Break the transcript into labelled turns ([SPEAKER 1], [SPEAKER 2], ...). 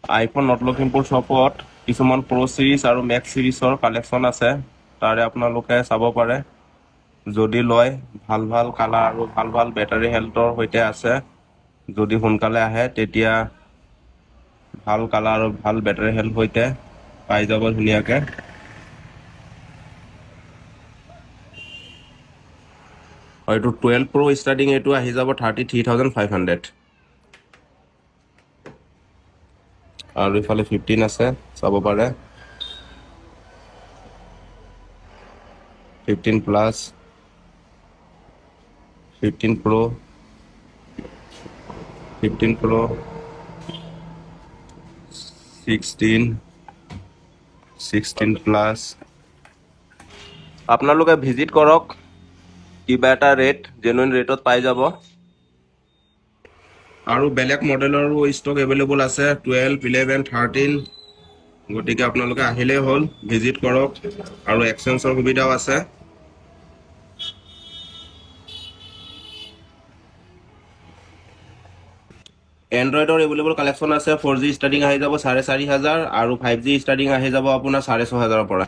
[SPEAKER 1] IPhone north Lakhimpur শ্বপত কিছুমান প্ৰ' series আৰু max চিৰিজৰ collection আছে, তাৰে আপোনালোকে চাব পাৰে। যদি লয়, ভাল ভাল কালাৰ আৰু ভাল ভাল বেটাৰী হেল্থৰ সৈতে আছে। যদি সোনকালে আহে তেতিয়া ভাল কালাৰ আৰু ভাল বেটাৰী হেল্থ সৈতে পাই যাব ধুনীয়াকে। এইটো 12 Pro ষ্টাৰ্টিং এইটো আহি যাব 33,500। আৰু ইফালে 15 আছে, চাব পাৰে। 15 প্লাছ, 15 Pro, 15 Pro, 16 প্লাছ। আপোনালোকে ভিজিট কৰক, কিবা এটা ৰেট জেনুইন ৰেটত পাই যাব। আৰু বেলেগ মডেলৰো ষ্টক এভেইলেবল আছে, 12, 11, 13। গতিকে আপোনালোকে আহিলেই হ'ল, ভিজিট কৰক। আৰু এক্সচেঞ্জৰ সুবিধাও আছে। এণ্ড্ৰইডৰ এভেইলেবল কালেকশ্যন আছে। 4G ষ্টাৰ্টিং আহি যাব 4,500 আৰু 5G ষ্টাৰ্টিং আহি যাব আপোনাৰ 6,500 পৰা।